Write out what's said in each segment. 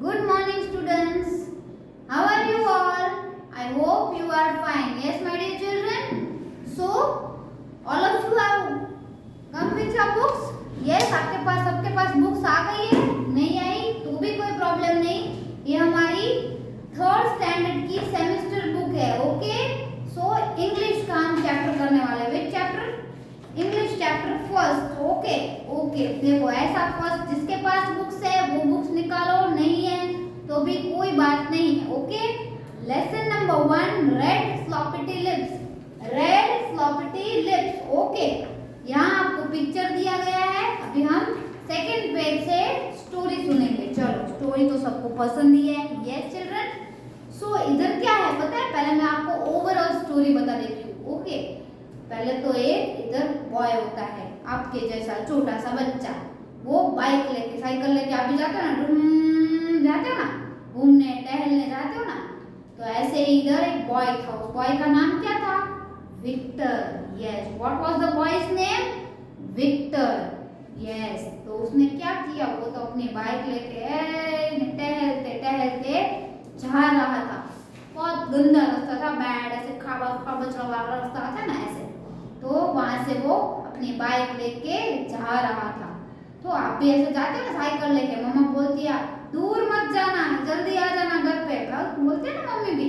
Good morning, students. How are you all? I hope you are fine. Yes, my dear children. So, all of you have come with your books? Yes, आपके पास सबके पास books आ गई है? नहीं आई तो भी कोई problem नहीं. ये हमारी थर्ड स्टैंडर्ड की सेमेस्टर बुक है. ओके. सो इंग्लिश का हम चैप्टर करने वाले. विच chapter? English chapter first. Okay okay. देखो ऐसा फर्स्ट जिसके पास बुक्स है वो बुक्स निकालो. नहीं है तो भी कोई बात नहीं है. Okay. Lesson number 1 red sloppity lips. Red sloppity lips. Okay. यहाँ आपको पिक्चर दिया गया है. अभी हम सेकंड पेज से स्टोरी सुनेंगे. चलो स्टोरी तो सबको पसंद ही है. Yes children. सो इधर क्या है पता है? पहले मैं आपको ओवरऑल स्टोरी बता देती हूँ. ओके. पहले तो एक इधर बॉय होता है आपके जैसा छोटा सा बच्चा. वो बाइक लेके साइकिल लेके आप भी जाते हो ना, जाते हो ना घूमने टहलने जाते हो ना. तो ऐसे ही इधर एक बॉय था. उस बॉय का नाम क्या था? Victor. Yes. What was the boy's name? Victor. Yes. तो उसने क्या किया? वो तो अपनी बाइक लेके टहलते टहलते जा रहा था. बहुत गंदा रास्ता था. बैड ऐसे खाबच वाला रास्ता था ना ऐसे. तो वहां से वो अपनी बाइक लेके जा रहा था. तो आप भी ऐसे जाते हो ना साइकिल लेके. मम्मा बोलती है दूर मत जाना, जल्दी आ जाना घर पे. बोलते हैं ना मम्मी भी.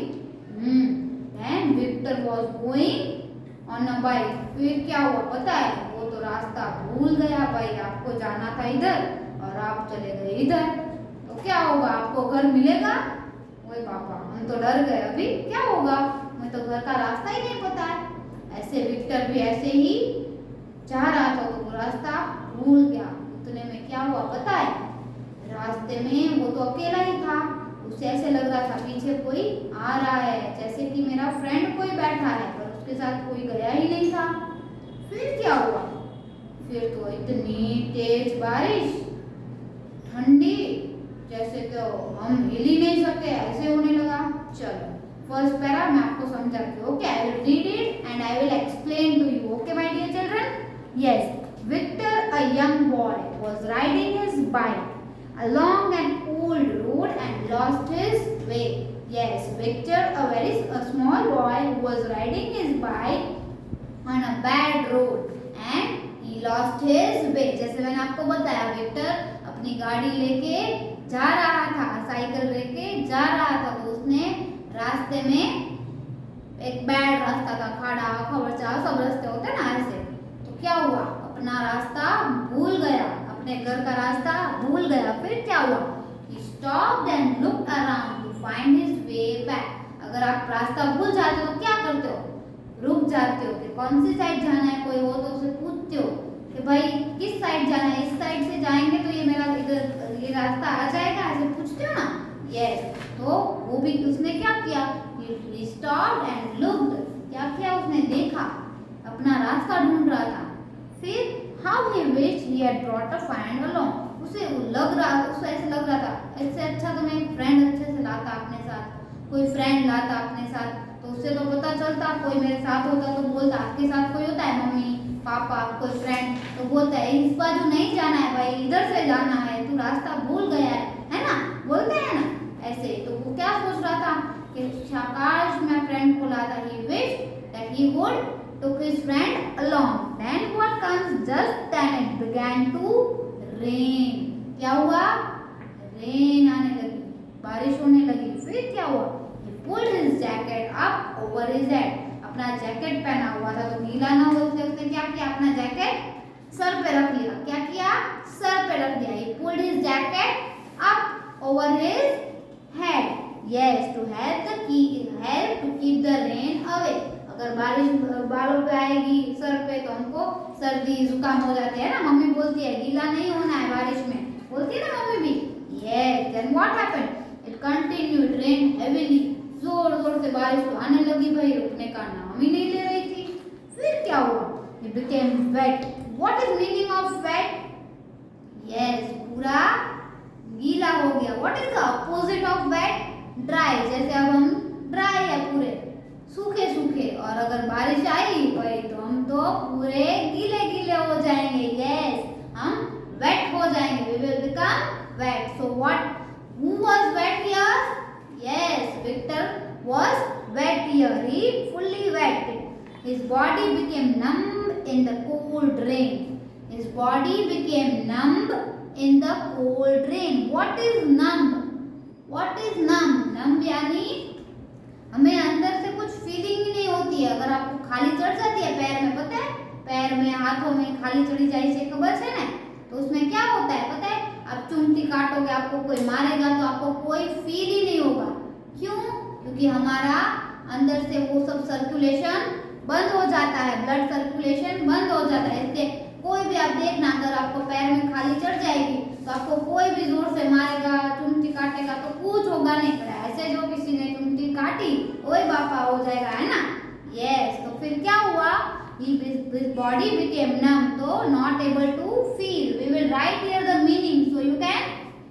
Then Victor was going on a bike. फिर क्या हुआ पता है? वो तो रास्ता भूल गया भाई. आपको जाना था इधर और आप चले गए इधर. तो क्या होगा? आपको घर मिलेगा? ओए पापा हम तो डर गए. अभी क्या होगा? मैं तो घर का रास्ता ही नहीं पता है. ऐसे विक्टर भी ऐसे ही जा रहा था तो वो रास्ता भूल गया. उतने में क्या हुआ पता है? रास्ते में वो तो अकेला ही था. उसे ऐसे लग रहा था पीछे कोई आ रहा है, जैसे कि मेरा फ्रेंड कोई बैठा है, पर उसके साथ कोई गया ही नहीं था. फिर क्या हुआ? फिर तो इतनी तेज बारिश, ठंडी, जैसे तो हम हिल ही नहीं सकते ऐसे होने लगा. चलो फर्स्ट पैरा मैं आपको समझाती हूँ. Okay. I will read it and I will explain to you. Okay my dear children. Yes. Victor, a young boy, was riding his bike along an old road and lost his way. Yes, Victor, a small boy who was riding his bike on a bad road and he lost his way. जैसे मैंने आपको बताया Victor अपनी गाड़ी लेके जा रहा था, साइकिल लेके जा रहा था. तो उसने रास्ते में एक बैड रास्ता था, खाड़ा खबरचा सब रास्ते होते ना ऐसे. तो क्या हुआ? अपना रास्ता भूल गया, अपने घर का रास्ता भूल गया. फिर क्या हुआ? He stopped and looked around to find his way back. अगर आप रास्ता भूल जाते हो तो क्या करते हो? रुक जाते हो कि कौन सी साइड जाना है. कोई हो तो उसे पूछते हो कि भाई किस साइड जाना है, इस साइड से जाएंगे तो ये मेरा इधर ये रास्ता आ जाएगा, ऐसे पूछते हो ना. यस. तो वो भी उसने क्या किया? He stopped and looked. क्या किया? उसने देखा, अपना रास्ता ढूंढ रहा था. फिर how he wished he had brought a friend along. उसे ऐसे लग रहा था इससे अच्छा तो मैं एक फ्रेंड अच्छे से लाता अपने साथ, कोई फ्रेंड लाता अपने साथ. तो उससे तो पता चलता, कोई मेरे साथ होता तो बोलता आपके साथ कोई होता है मम्मी पापा कोई फ्रेंड, तो बोलता है इस बाजू नहीं जाना है भाई, इधर से जाना है, तू रास्ता भूल गया है ना. बोलते हैं ना ऐसे. तो वो क्या सोच रहा था कि काश मैं फ्रेंड को लाता. He wished that he would took his friend along. Then what comes? Just then it began to rain. क्या हुआ? Rain आने लगी, बारिश होने लगी. फिर क्या हुआ? He pulled his jacket up over his head. अपना जैकेट पहना हुआ था तो गीला ना हो इसलिए उसने क्या किया? अपना जैकेट सर पे रख लिया. क्या किया? सर पे रख दिया. He pulled his jacket up over his head. Yes, to help to keep the rain away. अगर बारिश बालों पे आएगी सर पे तो हमको सर्दी जुकाम हो जाते हैं ना. मम्मी बोलती है गीला नहीं होना है बारिश में, बोलती है ना मम्मी भी. Yes. Then what happened? It continued rain heavily. जोर जोर से बारिश तो आने लगी भाई, रुकने का नाम ही नहीं ले रही थी. फिर क्या हुआ? It became wet. What is meaning of wet? Yes, पूरा गीला हो गया. What is the opposite of wet? Dry. जैसे अब हम ड्राई है पूरे सूखे सूखे, और अगर बारिश आई भाई तो हम तो पूरे गीले गीले हो जाएंगे. यस, हम वेट हो जाएंगे. We will become wet. So what? Who was here. He fully wet. His body became numb in the cold rain. His body became numb in the cold rain. What is numb? What is numb? Numb यानी हमें अंदर से कुछ feeling ही नहीं होती है. अगर आपको खाली चढ़ जाती है पैर में, पता है, पैर में हाथों में खाली चढ़ी जाए से खबर है ना, तो उसमें क्या होता है पता है? आप चुंटी काटोगे, आपको कोई मारेगा तो आपको कोई फील ही नहीं होगा. क्यों? क्योंकि हमारा अंदर से वो सब सर्कुलेशन बंद हो जाता है, ब्लड सर्कुलेशन बंद हो जाता है. इसलिए कोई भी आप देखना, अगर आपको पैर में खाली चढ़ जाएगी तो आपको कोई भी जोर से मारेगा, चुंटी काटेगा तो कुछ होगा नहीं. ऐसे जो किसी ने चुंटी काटी वही बापा हो जाएगा, है ना? यस. तो फिर क्या हुआ? His body became numb, so not able to feel. We will write here the meaning so you can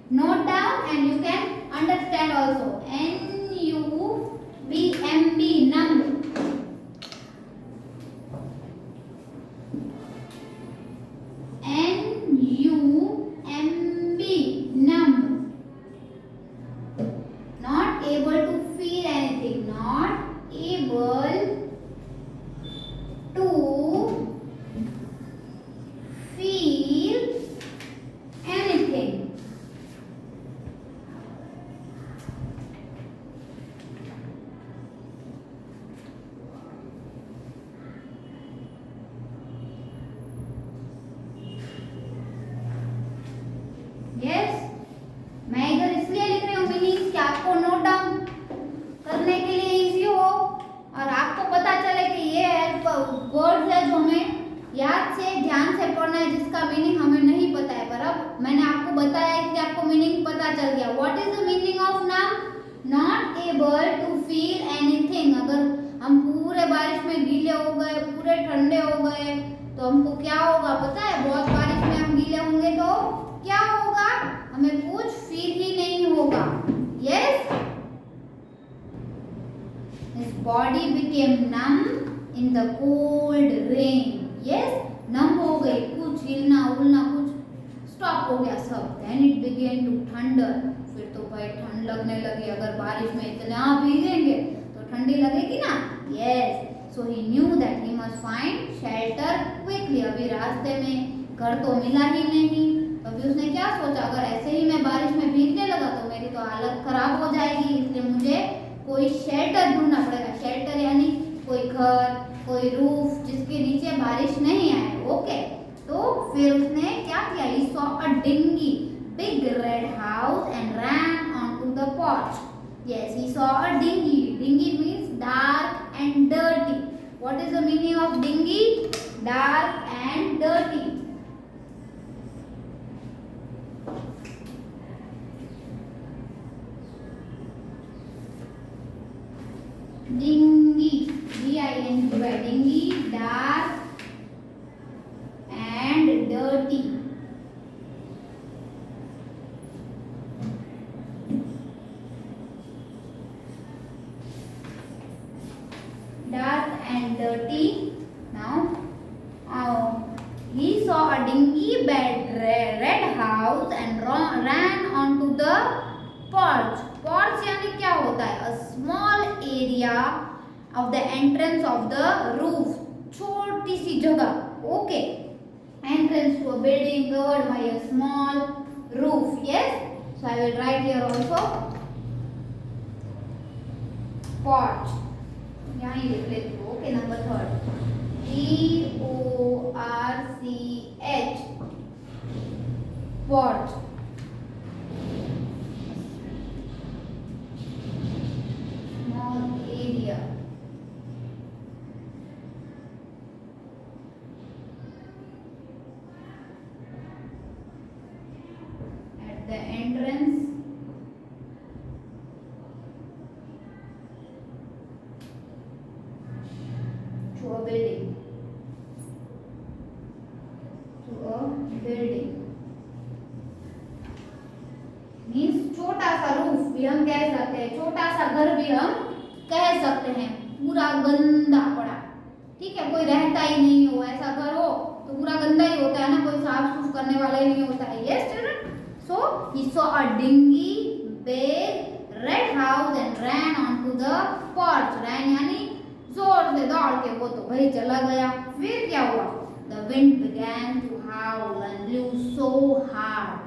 note down and you can understand also. N-U-B-M-B, numb. N-U-M-B, numb. Not able to feel anything. Not able to feel anything. Yes, मैं इधर इसलिए लिख रही हूँ meaning कि आपको note down करने के लिए इजी हो और आपको पता चले कि ये वर्ड्स है जो हमें याद से ध्यान से पढ़ना है, जिसका मीनिंग हमें नहीं पता है. पर अब मैंने आपको बताया कि आपको मीनिंग पता चल गया. What is the meaning of numb? Not able to feel anything. अगर हम पूरे बारिश में गीले हो गए, पूरे ठंडे हो गए, तो हमको क्या होगा पता है? बहुत बारिश में हम गीले होंगे तो क्या होगा? हमें कुछ फील ही नहीं होगा. Yes. His body became numb in the cold rain. Yes, numb हो गई, कुछ हिलना उलना कुछ स्टॉप हो गया सब. Then it began to thunder. फिर तो भाई ठंड लगने लगी. अगर बारिश में इतना भीगेंगे तो ठंडी लगेगी ना. Yes, so he knew that he must find shelter quickly. अभी रास्ते में घर तो मिला ही नहीं. अभी उसने क्या सोचा? अगर ऐसे ही मैं बारिश में भीगने लगा तो मेरी तो हालत खराब हो जाएगी. इसलिए मुझे कोई शेल्टर ढूंढना पड़ेगा. शेल्टर यानी कोई घर, कोई रूफ जिसके नीचे बारिश नहीं आए. ओके. तो फिर उसने क्या किया? He saw a dinghy, big red house and ran onto the porch. Yes, he saw a dinghy. Dinghy means dark and dirty. What is the meaning of dinghy? Dark and dirty. Dinghy, D-I-N-G-Y, dinghy, dark and dirty. Dark and dirty. Now, he saw a dingy red house and ran onto the porch. Porch यानी क्या होता है? A small area of the entrance of the roof. छोटी सी जगह. Okay. Entrance to a building covered by a small roof. Yes. So I will write here also porch. यहाँ ही लिख लेती हूँ. Okay. Number 3. P-O-R-C-H. Porch. Area. At the entrance to a building. Means छोटा सा roof भी हम कह सकते हैं, छोटा सा घर भी हम कह सकते हैं. पूरा गंदा पड़ा. ठीक है, कोई रहता ही नहीं हो. ऐसा घर हो तो पूरा गंदा ही होता है ना, कोई साफ सुफ करने वाला ही नहीं होता है. Yes children. So he saw a dingy, big red house and ran onto the porch. ran यानी से दौड़ के वो तो भाई चला गया। फिर क्या हुआ? The wind began to howl and blew so hard.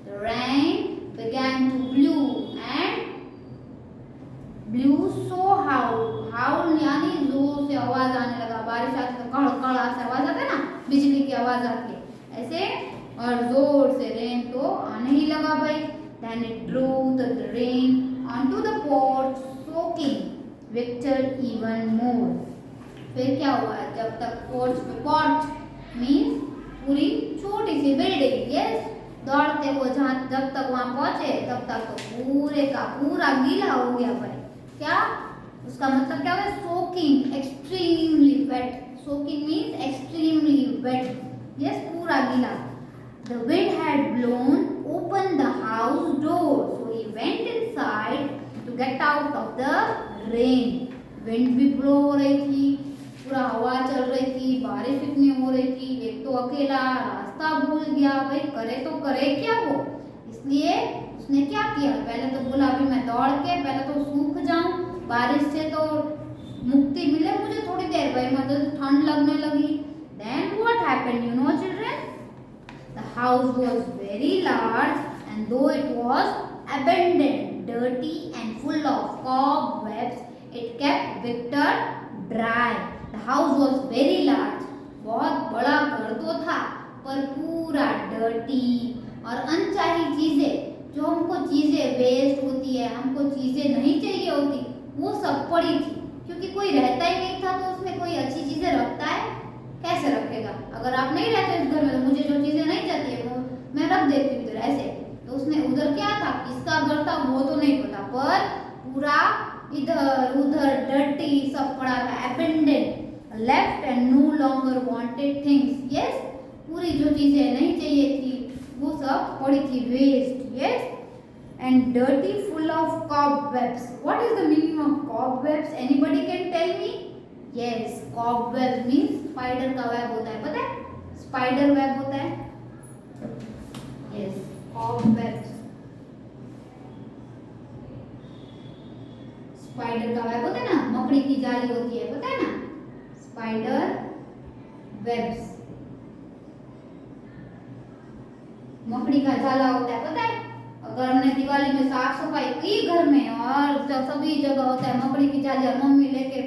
The rain began to blew so howl यानी जोर से आवाज आने लगा। बारिश आती तो कड़ कड़ से आवाज आता है ना, बिजली की आवाज आती है ऐसे, और जोर से रेन तो आने ही लगा भाई। Then it drew the rain onto the porch, soaking Victor even more. फिर क्या हुआ? जब तक पोर्च मीन्स पूरी छोटी सी बिल्डिंग, यस, दौड़ते वो जहाँ जब तक वहां पहुंचे तब तक तो पूरे का पूरा गीला हो गया भाई। क्या उसका मतलब क्या है? Soaking, extremely wet. Soaking means extremely wet, yes, पूरा गीला। The wind had blown open the house door, so he went inside to get out of the rain. Wind भी blow हो रही थी, पूरा हवा चल रही थी, बारिश इतनी हो रही थी, एक तो अकेला रास्ता भूल गया भाई, करे तो करे क्या वो। इसलिए उसने क्या किया? पहले तो बोला अभी मैं दौड़ के पहले तो सूख जाऊं, बारिश से तो मुक्ति मिले मुझे थोड़ी देर भाई, मुझे ठंड लगने लगी। Then what happened, you know children? The house was very large and though it was abandoned, dirty and full of cobwebs, it kept Victor dry. The house was very large. बहुत बड़ा घर तो था पर पूरा डर्टी और अनचाही चीजें, जो हमको चीजें वेस्ट होती है, हमको चीजें नहीं चाहिए होती, वो सब पड़ी थी। क्योंकि कोई रहता ही नहीं था तो उसमें कोई अच्छी चीजें रखता है? कैसे रखेगा? अगर आप नहीं रहते इस घर में तो मुझे जो चीजें नहीं चाहिए वो मैं रख देती हूँ इधर ऐसे। तो उसने उधर क्या था, किसका घर था वो तो नहीं पता, पर पूरा इधर उधर डर्टी सब पड़ा था, abandon, left and no longer wanted things, yes, पूरी जो चीजें नहीं चाहिए थी वो सब पड़ी थी, waste, yes, and dirty full of cobwebs. What is the meaning of cobwebs? Anybody can tell me? Yes, cobweb means spider का वेब होता है, पता है? स्पाइडर वेब होता है, yes, cobwebs, स्पाइडर का वेब होता है ना, मकड़ी की जाली होती है, पता है ना, स्पाइडर वेब्स, मकड़ी का जाला होता है, पता है? अगर हमने दिवाली में साफ सफाई की घर में और सभी जगह होता है मकड़ी की जाली, और मम्मी लेके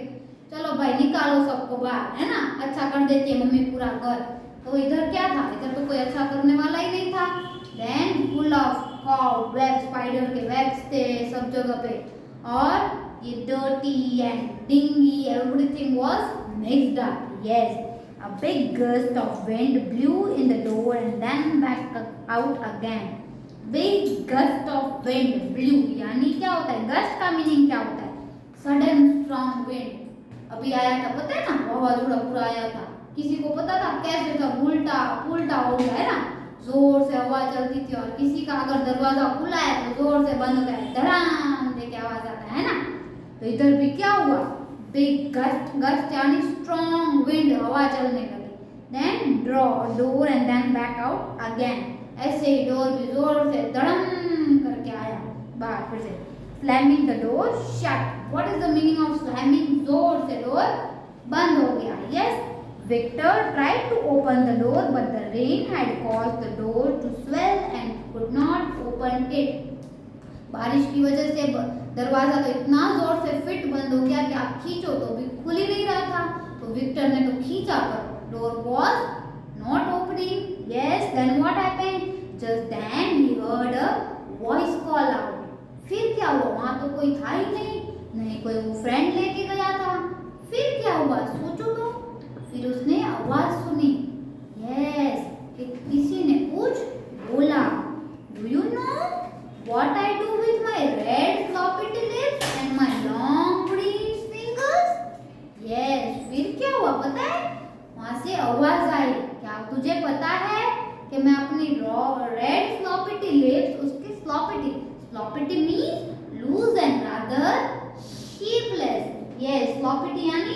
चलो भाई निकालो सबको बाहर, है ना, अच्छा कर देती है मम्मी पूरा घर। तो इधर क्या था? इधर तो कोई अच्छा करने वाला ही नहीं था। Then full of cobwebs, spider के वेब्स थे सब जगह पे, और ये dirty and dingy, everything was mixed up, yes. A big gust of wind blew in the door and then back out again. Big gust of wind blew, यानी क्या होता है? गस्ट का मीनिंग क्या होता है? Sudden strong wind. अभी आया था, पता है ना, वावाझोड़ा पूरा आया था, किसी को पता था कैसे था? उल्टा उल्टा हो गया है ना, जोर से हवा चलती थी और किसी का अगर दरवाजा खुला है तो जोर से बंद होता है, धड़ाम दे के आवाज आता है ना। तो इधर भी क्या हुआ? बिग गस्ट, गस्ट यानी स्ट्रॉन्ग विंड, हवा चलने लगी। Then draw door and then back out again, ऐसे ही डोर भी जोर से धड़म करके आया बाहर फिर से। Slamming the door shut. What is the meaning of slamming? जोर से डोर बंद हो गया, yes. Victor tried to open the door but the rain had caused the door to swell and could not open it. बारिश की वजह से दरवाजा तो इतना जोर से फिट बंद हो गया कि आप खींचो तो भी खुल ही नहीं रहा था। तो विक्टर ने तो खींचा पर door was not opening. Yes, then what happened? Just then he heard a voice call out. फिर क्या हुआ? वहां तो कोई था ही नहीं कोई वो फ्रेंड लेके गया था। फिर क्या हुआ? सोचो तो। फिर उसने आवाज सुनी, यस, कि किसी ने कुछ बोला, do you know what I do with my red floppy lips and my long green fingers? Yes, फिर क्या हुआ पता है? वहां से आवाज आई, क्या तुझे पता है कि मैं अपनी रेड फ्लॉपी लिप्स, उसकी floppity means loose and rather shapeless, yes, floppity यानी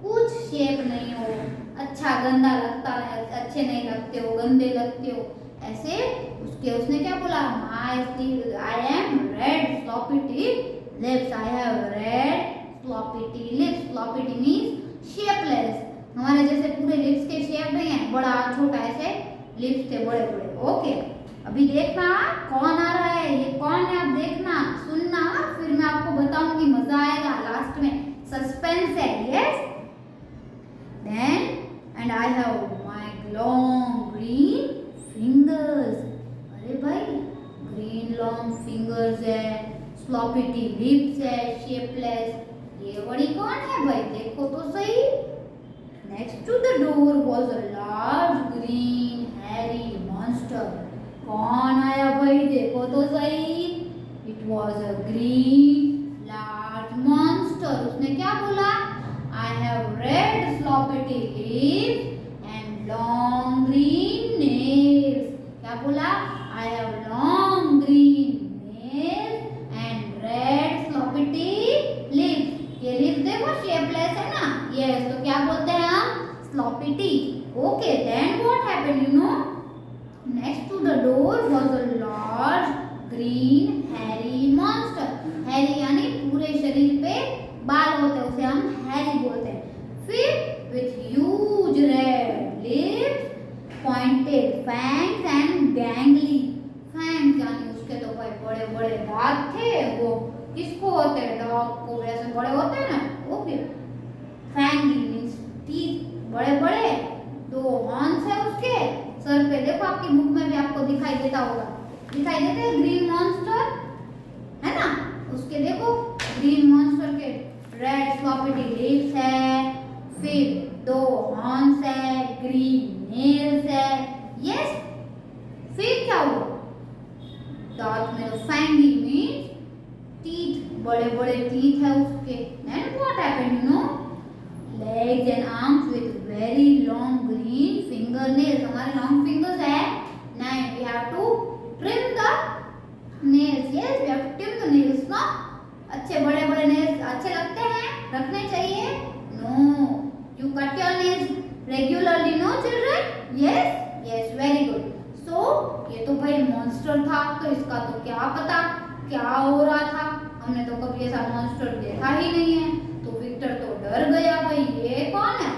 कुछ शेप नहीं हो, अच्छा गंदा लगता है, अच्छे नहीं लगते हो, गंदे लगते हो, ऐसे उसने क्या बोला? I am red floppity lips, I have red floppity lips. Floppity means shapeless, हमारे जैसे पूरे लिप्स के शेप नहीं है, बड़ा छोटा ऐसे लिप्स थे बड़े बड़े। ओके, अभी देखना कौन आ रहा है, ये कौन है, आप देखना सुनना, फिर मैं आपको बताऊंगी, मजा आएगा, लास्ट में सस्पेंस है। Yes, then and I have my long green fingers. अरे भाई, ग्रीन लॉन्ग फिंगर्स है, स्लॉपिटी लिप्स है, शेपलेस, ये बड़ी कौन है भाई, देखो तो सही। Next to the door was a large green hairy monster. कौन आया भाई, देखो तो सही। It was a green large monster. उसने क्या बोला, I have red sloppity lips and long green nails. क्या बोला, I have long green nails and red sloppity lips. ये लिप्स देखो शेपलेस है ना, यस, तो क्या बोलते हैं हम, sloppity. Okay, then what happened, you know, next to the door was a large green hairy monster। hairy यानी पूरे शरीर पे बाल होते हैं, उसे हम hairy बोलते हैं। फिर with huge red lips, pointed fangs and gangly fangs, यानी उसके तो भाई बड़े बड़े दांत थे। वो किसको होते हैं, डॉग को वैसे बड़े होते हैं ना। ओके, फैंगी मीन्स टीथ बड़े बड़े, दो हॉर्न्स है उसके सर पे। देखो आपकी बुक में भी आपको दिखाई देता होगा, दिखाई देते हैं ग्रीन मॉन्स्टर है ना, उसके देखो ग्रीन मॉन्स्टर के रेड स्लॉपिटी लिप्स है, फिर दो हॉर्न्स है, ग्रीन नेल्स है। यस, फिर क्या हुआ, दांत में तो फैंगी मीन्स टीथ, बड़े बड़े टीथ है उसके। Then what happened, you know, legs and arms with very long green fingernails। हमारे long fingers है, now we have to trim the nails। yes, we have to trim the nails, ना अच्छे बड़े बड़े nails अच्छे लगते हैं, रखने चाहिए। no, you cut your nails regularly, no children? yes, yes, very good। so ये तो भाई monster था, तो इसका तो क्या पता क्या हो रहा था, हमने तो कभी ऐसा monster देखा ही नहीं है। तो विक्टर तो डर गया भाई, ये कौन है।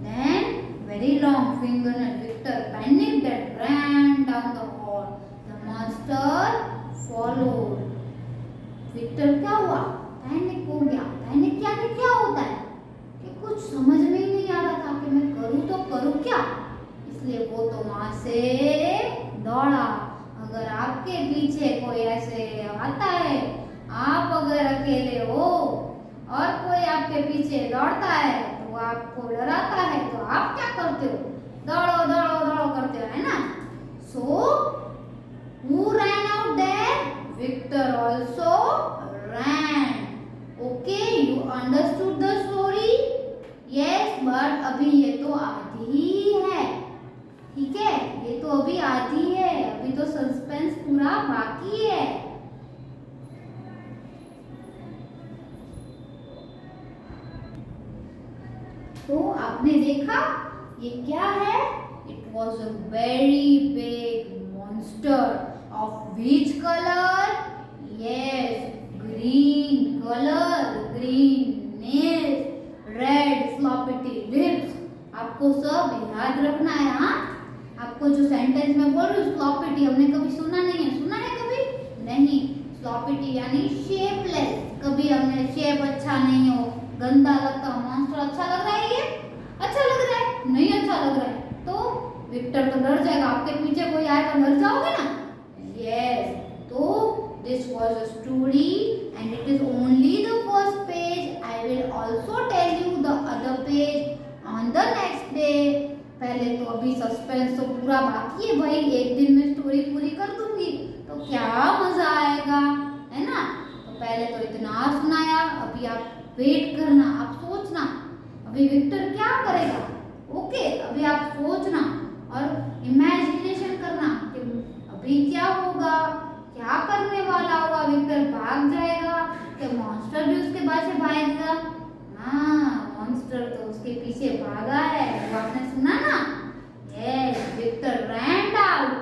Then very long fingernail, Victor panicked and ran down the hall। The monster followed। Victor क्या हुआ, पैनिक हो गया। पैनिक यानी क्या होता है कि कुछ समझ में ही नहीं आ रहा था कि मैं करूँ तो करूँ क्या, इसलिए वो तो वहां से दौड़ा। अगर आपके पीछे कोई ऐसे आता है, आप अगर अकेले हो और कोई आपके पीछे दौड़ता है, तो वो आपको डराता है, तो आप क्या करते हो, दौड़ो दौड़ो दौड़ो करते हो, है ना। सो who ran out there? Victor also ran। Okay, you understood the story? Yes, but अभी ये तो आधी ही है, ठीक है, ये तो अभी आधी है, अभी तो सस्पेंस पूरा बाकी है। तो आपने देखा ये क्या है, it was a very big monster of which colour, yes, green colour, green nails, red sloppity lips. आपको सब याद रखना है। हाँ, आपको जो सेंटेंस में बोल रही हूँ स्लॉपिटी, हमने कभी सुना नहीं है, सुना है कभी नहीं। स्लॉपिटी यानी शेपलेस, कभी हमने शेप अच्छा नहीं हो, गंदा लगता मॉन्स्टर अच्छा लग रहा है, ये अच्छा लग रहा है, नहीं अच्छा लग रहा है, तो विक्टर तो डर जाएगा। आपके पीछे कोई आए तो डर जाओगे ना। यस, तो this was a story and it is only the first page. I will also tell you the other page on the next day. पहले तो अभी सस्पेंस तो पूरा बाकी है भाई, एक दिन में स्टोरी पूरी कर दूंगी तो क्या मजा आएगा, है ना। तो पहले तो इतना सुनाया, अभी आप वेट करना, आप सोचना अभी विक्टर क्या करेगा। ओके, अभी आप सोचना और इमेजिनेशन करना कि अभी क्या होगा, क्या करने वाला होगा। विक्टर भाग जाएगा कि मॉन्स्टर भी उसके पीछे भागेगा। हाँ, मॉन्स्टर तो उसके पीछे भागा है, वो आपने सुना ना। Yes, Victor ran out,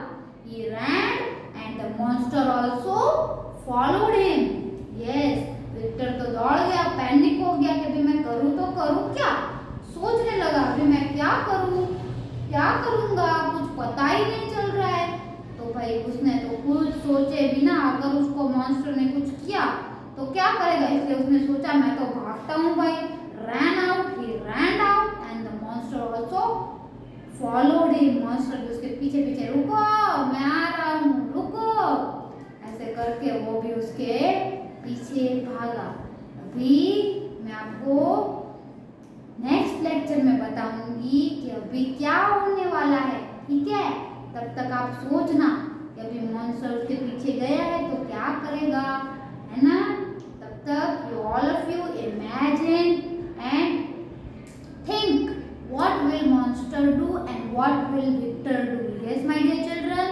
he ran and the monster also followed him। Yes, Victor तो दौड़ गया, पैनिक हो गया कि मैं करूँ तो करूँ क्या, क्या करेगा, इसलिए उसने सोचा मैं तो भागता हूँ भाई। ran out, he ran out and the monster also followed him. monster भी उसके पीछे पीछे, रुको मैं आ रहा हूँ, रुको, ऐसे करके वो भी उसके पीछे भागा। अभी मैं आपको नेक्स्ट लेक्चर में बताऊंगी कि अभी क्या होने वाला है, ठीक है। तब तक आप सोचना कि अभी मॉन्स्टर उसके पीछे गया है तो क्या करेगा, है ना। तब तक you all of you imagine and think what will monster do and what will Victor do. Yes my dear children,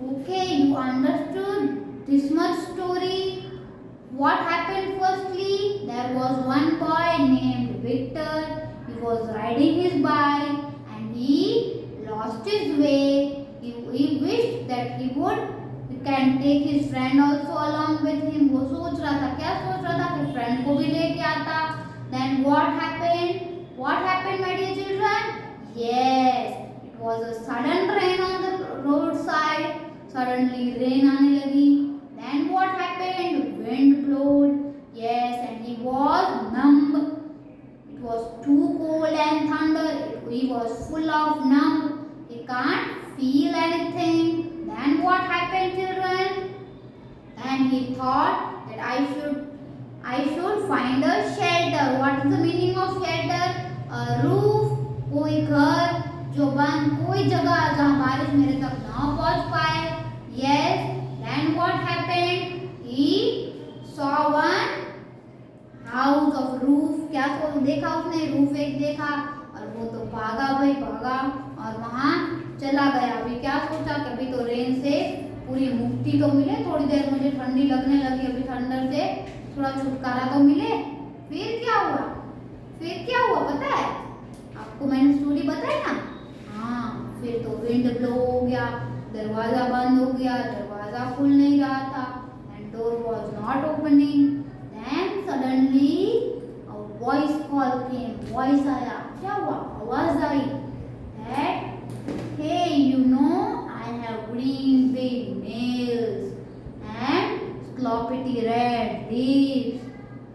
okay, you understood this much story. What happened firstly? There was one boy named Victor. He was riding his bike and he lost his way. He wished that he can take his friend also along with him. वो सोच रहा था, क्या सोच रहा था कि friend को भी लेके आता। Then what happened? What happened, my dear children? Yes, it was a sudden rain on the roadside. Suddenly rain आने लगी। Then what happened? Wind blowed. Yes, and he was numb. It was too cold and thunder. He was full of numb. He can't feel anything. Then what happened, children? And he thought that I should find a shelter. What is the meaning of shelter? A roof. कोई घर जो बंद, कोई जगह जहाँ बारिश मेरे तक ना पहुँच पाए। Yes. Then what happened? He saw one house of roof. क्या देखा उसने? रूफ एक देखा और वो तो भागा भाई, भागा और वहां चला गया। अभी क्या सोचा कि अभी तो रेन से पूरी मुक्ति तो मिले, थोड़ी देर मुझे ठंडी लगने लगी, अभी ठंडर से थोड़ा छुटकारा तो मिले। फिर क्या हुआ? पता है आपको? मैंने स्टोरी बताई ना। हाँ, फिर तो विंड ब्लो हो गया, दरवाजा बंद हो गया, दरवाजा खुल नहीं रहा था, and door was not opening. Then suddenly a voice call came. Voice आया, क्या हुआ? आवाज आई that hey, you know I have green big nails and sloppy red lips,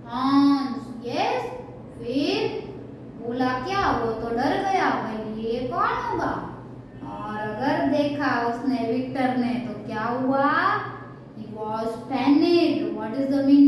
horns. Yes. फिर बोला क्या? वो तो डर गया भाई, ये कौन होगा? और अगर देखा उसने विक्टर ने तो क्या हुआ? He was panicked. What is the meaning?